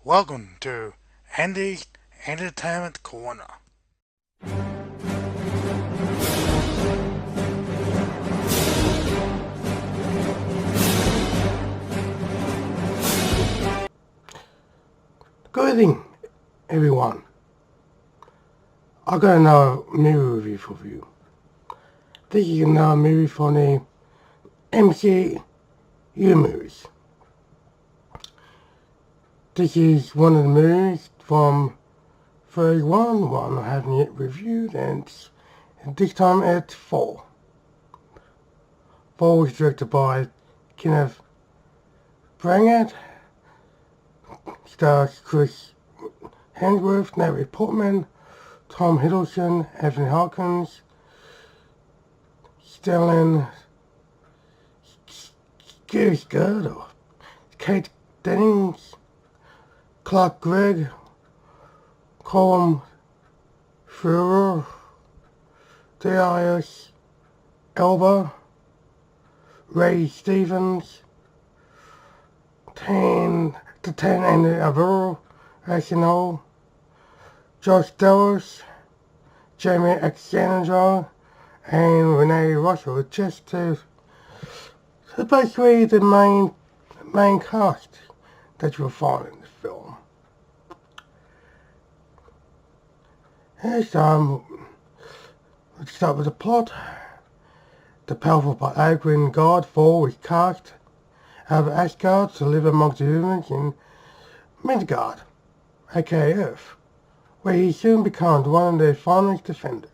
Welcome to Andy's Entertainment Corner. Good evening, everyone. I got another movie review for you. This is another movie from the MCU movies. This is one of the movies from 31, one I haven't yet reviewed, and this time it's Thor. Thor was directed by Kenneth Branagh, stars Chris Hemsworth, Natalie Portman, Tom Hiddleston, Anthony Hopkins, Stellan Skarsgård, Kate Dennings, Clark Gregg, Colm Feore, Darius Elba, Ray Stevens, the Tan and the Avero, Arsenal, Josh Dallas, Jamie Alexander, and Renee Russell, just to basically the main cast that you'll find in the film. Let's start with the plot. The powerful but arrogant god Thor is cast out of Asgard to live amongst the humans in Midgard, aka Earth, where he soon becomes one of their finest defenders.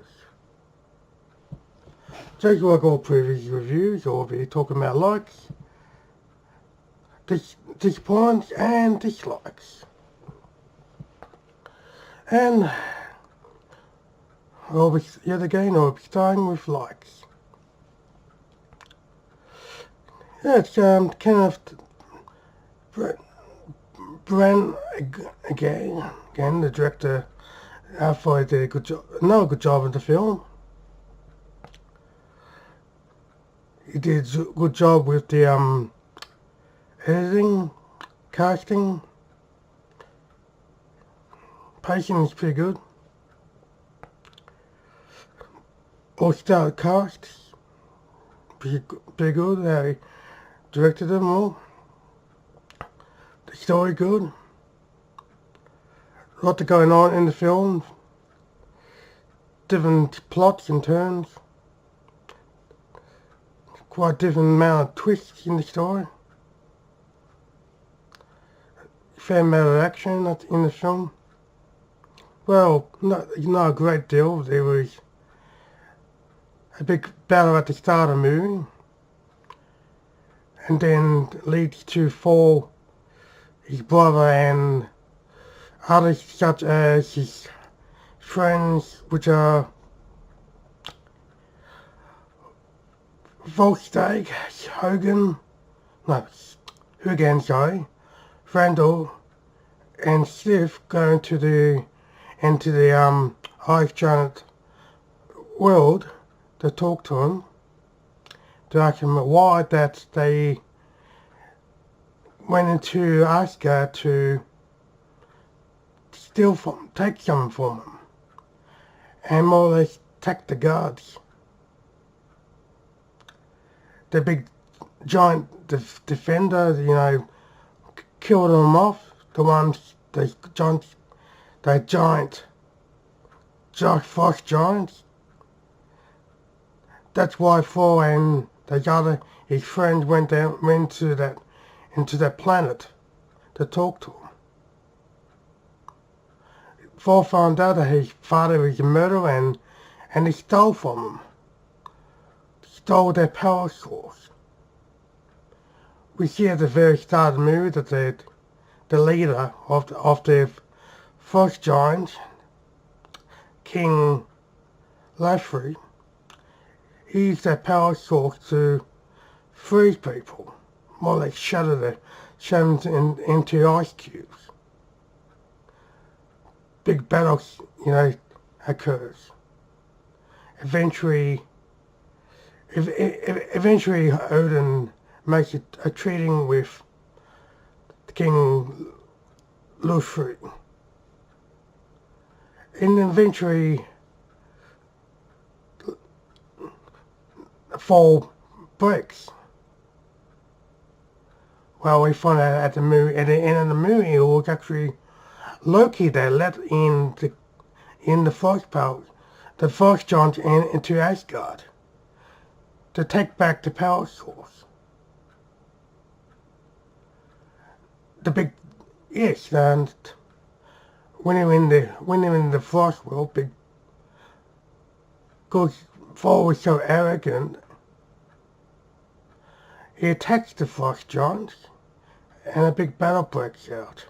Just like all previous reviews, I'll be talking about likes, disappointments and dislikes. And I'll be starting with likes. It's Kenneth Branagh again, the director. I thought he did a good job, another good job in the film. He did a good job with the editing, casting. Pacing is pretty good. All-star cast, pretty good. How he directed them all. The story good. A lot going on in the film. Different plots and turns. Quite different amount of twists in the story. Fair amount of action in the film. Well, not a great deal. There was a big battle at the start of the movie, and then leads to Thor, his brother, and others such as his friends, which are Volstagg, Hogan, Randall, and Sif go into the Ice Giant world to talk to him, to ask him why that they went into Asgard to take something from him, and more or less attack the guards. The big giant defender, killed them off. The giant frost giants. That's why Thor and his friends went into that planet to talk to him. Thor found out that his father was a murderer and he stole from him. Stole their power source. We see at the very start of the movie that the leader of the frost giants, King Lafrey, used their power source to freeze people, more or less shatter them into ice cubes. Big battles, occurs. Eventually Odin makes a treaty with King lose free. And eventually Thor breaks. Well, we find out at the end of the movie, it was actually Loki that let in the first power, the first giant into Asgard to take back the power source. The big, yes, and when they're in the first world, because Thor was so arrogant, he attacks the first giants, and a big battle breaks out.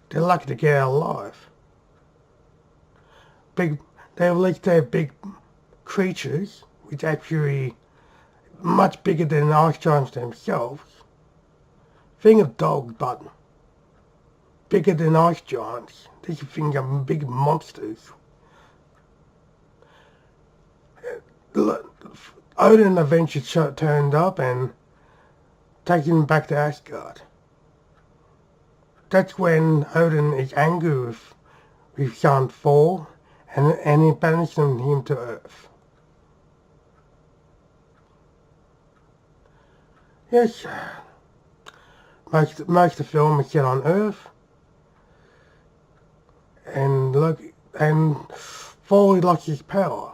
They're lucky to get out alive. They release their big creatures, which actually much bigger than the ice giants themselves. Think of dogs, but bigger than ice giants. These things are big monsters. Odin eventually turned up and taken him back to Asgard. That's when Odin is angry with Giant Thor and he banishes him to Earth. Yes, most of the film is set on Earth, and Thor lost his power.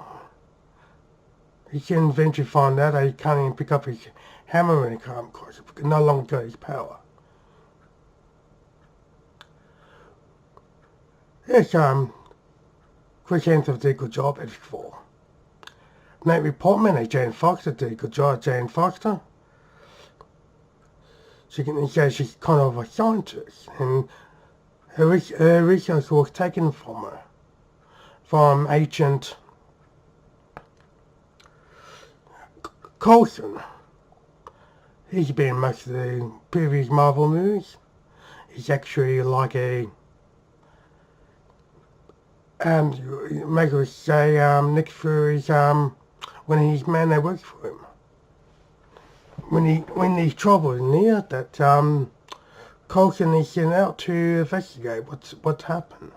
He can eventually find out that he can't even pick up his hammer when he comes across it, because no longer got his power. Yes, Chris Hemsworth did a good job as Thor. Natalie Portman as Jane Foster did a good job as Jane Foster. She's kind of a scientist, and her research was taken from her, from Agent Coulson. He's been in most of the previous Marvel movies. He's actually like make us say Nick Fury's when he's man that works for him. When he's trouble near that Coulson is sent out to investigate what's happened.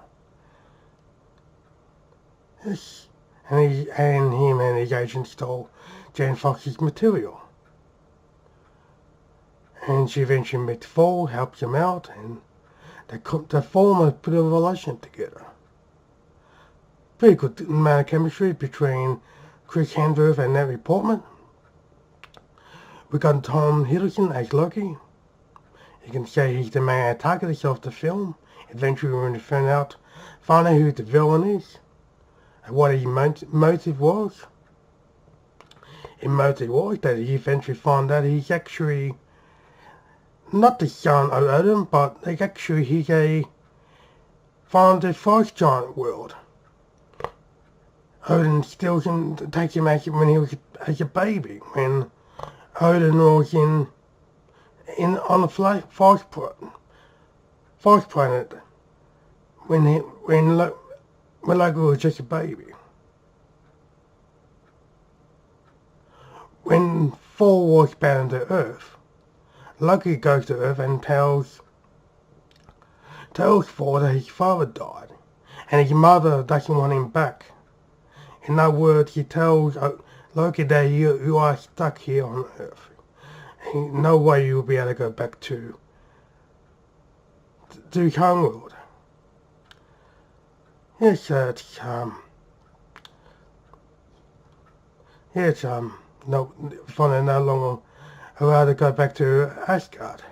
Yes. And him and his agent stole Jane Foster's material. And she eventually meets Thor, helps him out, and they form a bit of a relation together. Pretty good amount of chemistry between Chris Hemsworth and Natalie Portman. We got Tom Hiddleston as Loki. You can say he's the main antagonist of the film. Eventually we're going to find out who the villain is and what his motive was. His motive was that he eventually found out he's actually not the son of Odin, but he's from the first giant world. Odin steals him, takes him when he was as a baby, when Odin was on the false planet, when Loki was just a baby. When Thor was bound to Earth, Loki goes to Earth and tells Thor that his father died, and his mother doesn't want him back. In other words, he tells Loki that you are stuck here on Earth. No way you'll be able to go back to his homeworld. Yes, finally no longer allowed to go back to Asgard.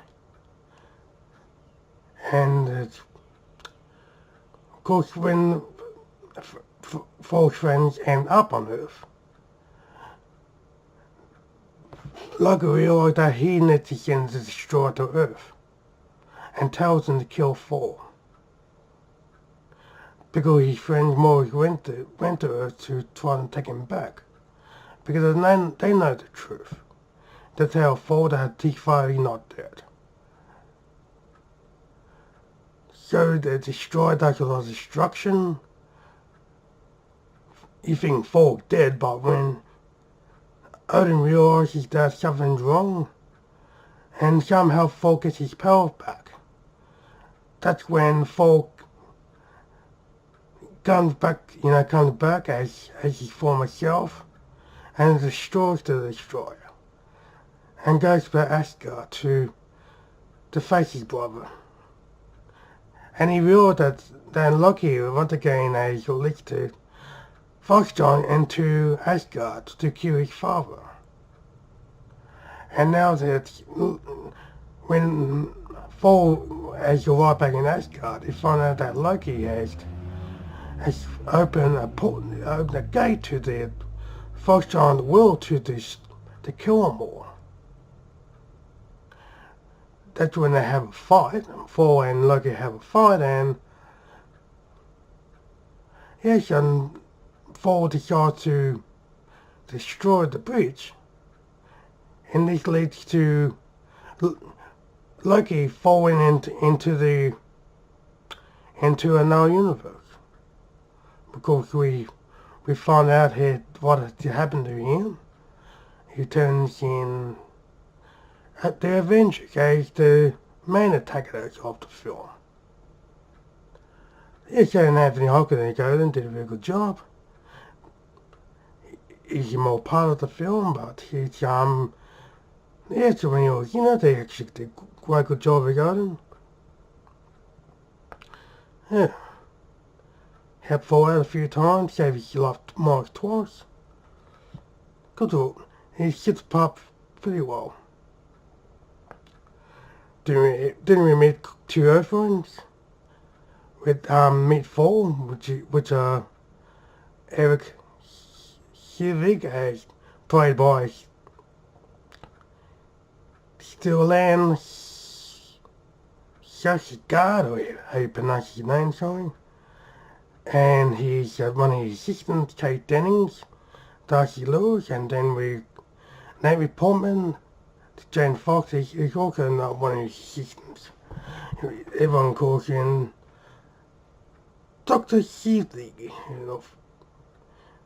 And of course, when Thor's friends end up on Earth, Loki realized that he needs to send the destroyer to Earth and tells them to kill Thor. Because his friends more went to Earth to try and take him back. Because they know the truth. They tell Thor that his father is not dead. So the destroyer does a lot of destruction. You think Thor's dead, but when Odin realizes that something's wrong, and somehow Thor gets his power back. that's when Thor comes back as his former self and destroys the Destroyer and goes to Asgard to face his brother. And he realized that Loki once again has leaked to Foxjohn into Asgard to kill his father. And now that when Thor has arrived back in Asgard, he found out that Loki has opened a gate to the Foxjohn's will to kill them all. That's when they have a fight. Thor and Loki have a fight, and yes, and Thor decides to destroy the bridge, and this leads to Loki falling into another universe, because we find out here what had happened to him. He turns in at the Avengers as the main antagonist of the film. Yes, and Anthony Hopkins did a very good job. He's more part of the film, but he's yes, when he was, they actually did quite a good job regarding. Yeah. Helped Thor out a few times, gave his life marks twice. Good job. He hits the part pretty well. Didn't we meet two Earthlings? With meet Thor, which Eric Hivig as played by Stellan Skarsgård, or how you pronounce his name, sorry. And he's one of his assistants, Kate Dennings, Darcy Lewis, and then Natalie Portman, Jane Fox. He's also not one of his assistants. Everyone calls him Dr. Heatley,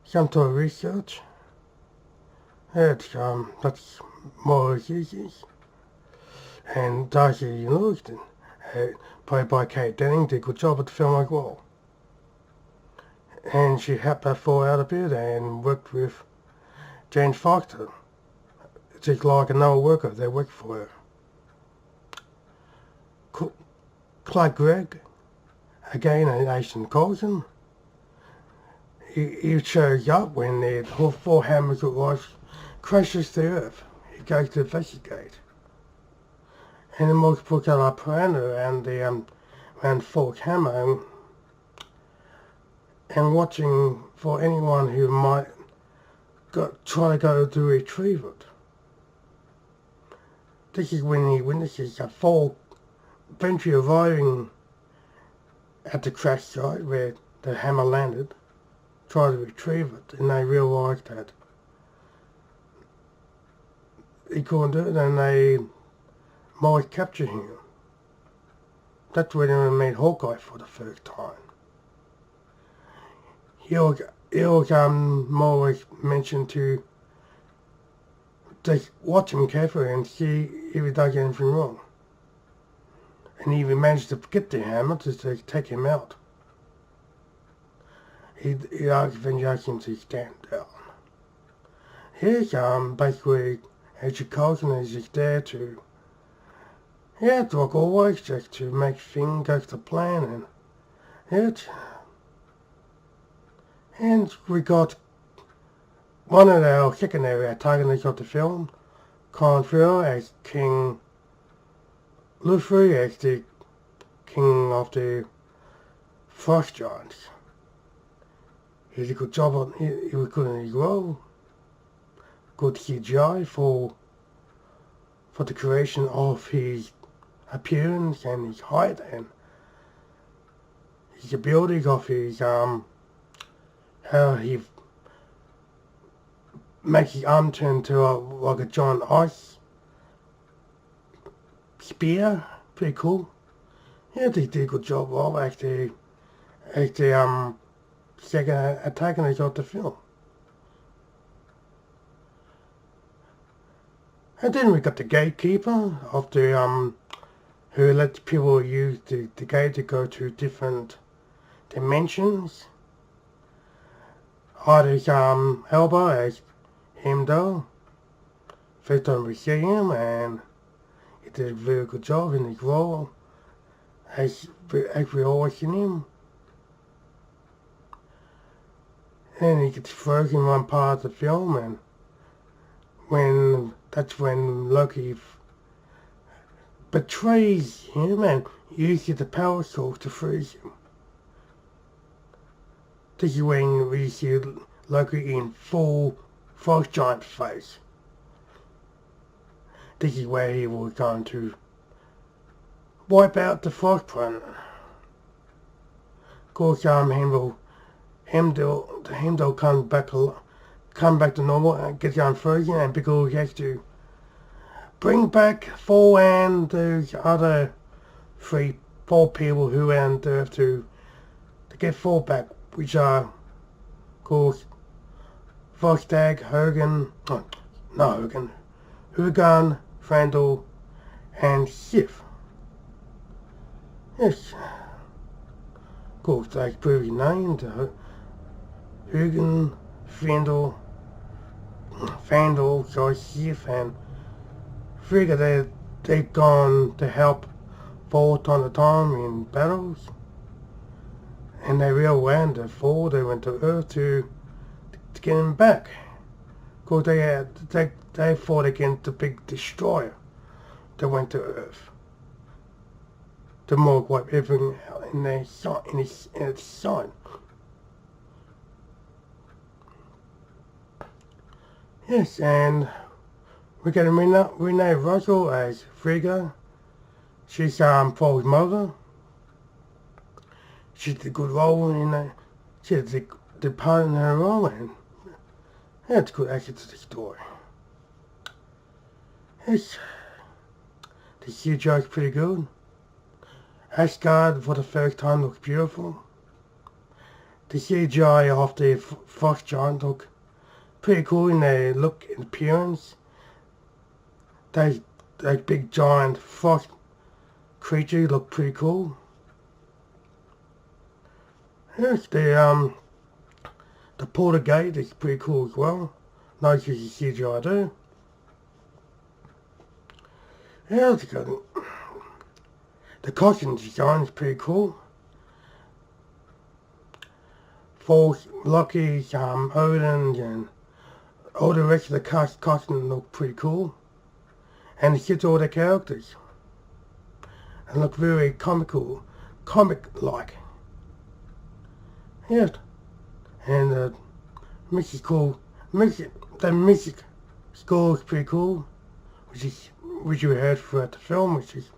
some sort of research. That's more uses. And Darcy Lewis, played by Kate Dennings, did a good job at the film as well. And she helped her fall out a bit and worked with Jane Foster. It's like another worker that worked for her. Clark Gregg, again an Asian Coulson. He shows up when the Thor hammers crashes the earth. He goes to investigate. And the multiple colour piranha and Thor's hammer and watching for anyone who might try to go to retrieve it. This is when he witnesses a Thor eventually arriving at the crash site where the hammer landed, try to retrieve it, and they realise that he couldn't do it, and they might capture him. That's when they made Hawkeye for the first time. He was more mentioned to just watch him carefully and see if he does anything wrong. And if he managed to get the hammer to take him out, he eventually asked him to stand down. Here's basically Agent Coulson is just there to, like always, just to make things go to plan, and we got one of our secondary antagonists of the film, Colin Farrell as King Luffy, as the king of the Frost Giants. He did a good job he was good in his role. Good CGI for the creation of his appearance and his height and his ability of his how he makes his arm turn to like a giant ice spear. Pretty cool. Yeah, they did a good job of actually as the second antagonist of the film. And then we got the gatekeeper of the who lets people use the gate to go to different dimensions. Idris Elba as Heimdall. First time we see him, and he did a very good job in his role as we always seen him. And he gets frozen in one part of the film, and that's when Loki betrays him and uses the power source to freeze him. This is when we see Loki in full frost giant face. This is where he was going to wipe out the frost planet. Of course, Heimdall comes back to normal and gets unfrozen, and because he has to bring back Thor and those other four people who went on Earth to get Thor back, which are, of course, Vostag, Hurgan, Frandl, and Sif. Yes, of course, they previously named Hurgan, Frandl, Sif, and Frigga. They've gone to help Thor time to time in battles, and they realized that Thor, they went to Earth to get him back. Because they fought against the big destroyer that went to Earth to wipe everything out in its sight. Yes, and we're getting Renee Russell as Frigga. She's Paul's mother. She did a good role in that. She did the part in her role, and that's good actually to the story. Yes, the CGI is pretty good. Asgard for the first time looks beautiful. The CGI of the frost giant look pretty cool in their look and appearance. Those big giant frost creatures look pretty cool. Yes, the portal gate is pretty cool as well. Nice as the CGI do. Yeah, it's good. The costume design is pretty cool. For Loki, Odin, and all the rest of the costume look pretty cool. And it fits all the characters. And look very comic-like. Yes. And the music score is pretty cool, which you heard throughout the film, which is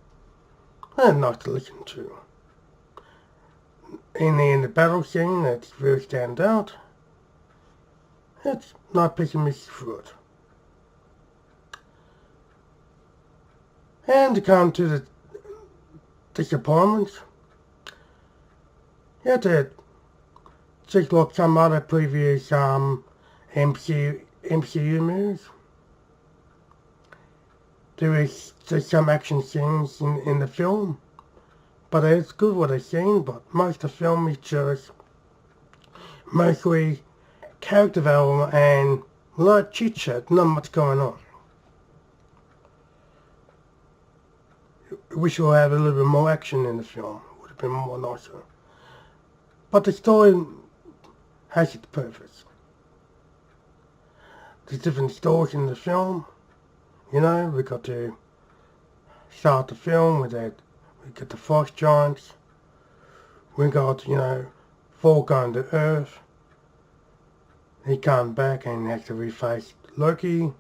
nice to listen to. In the battle scene, that's very stand out. It's not piece of music through it. And to come to the disappointments, you have to check like some other previous MCU movies. There is just some action scenes in the film, but it's good what I've seen, but most of the film is just mostly character development and a lot of chit chat, not much going on. I wish we'll have a little bit more action in the film, it would have been more nicer. But the story has its purpose. There's different stories in the film. You know, we got to start the film with that. We got the frost giants. We got, Thor going to Earth. He comes back and has to reface Loki.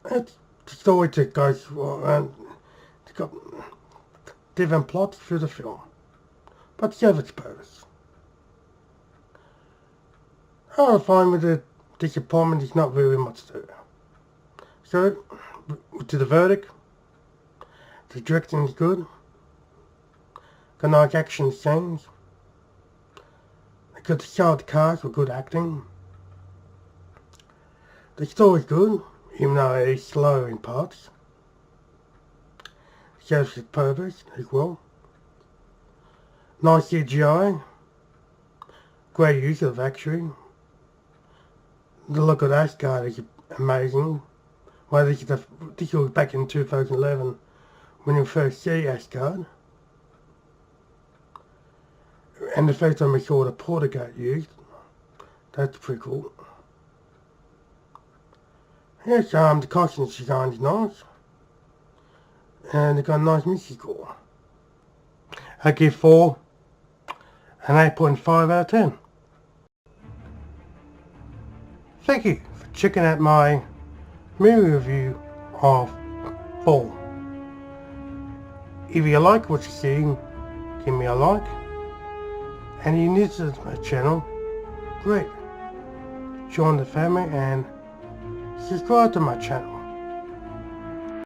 It's the story that goes around. It's got different plots through the film, but serves its purpose. I find with the disappointment, there's not very much there. So, to the verdict, the directing is good. Got nice action scenes. Got the solid cast with good acting. The story's good, even though it's slow in parts. serves its purpose as well. Nice CGI. Great use of actually. The look of Asgard is amazing. Well, this was back in 2011 when you first see Asgard. And the first time we saw the Portigat used. That's pretty cool. Yes, the costume design is nice. And it's got a nice music score. I give Thor an 8.5 out of 10. Thank you for checking out my movie review of Thor. If you like what you're seeing, give me a like. And if you're new to my channel, great. Join the family and subscribe to my channel.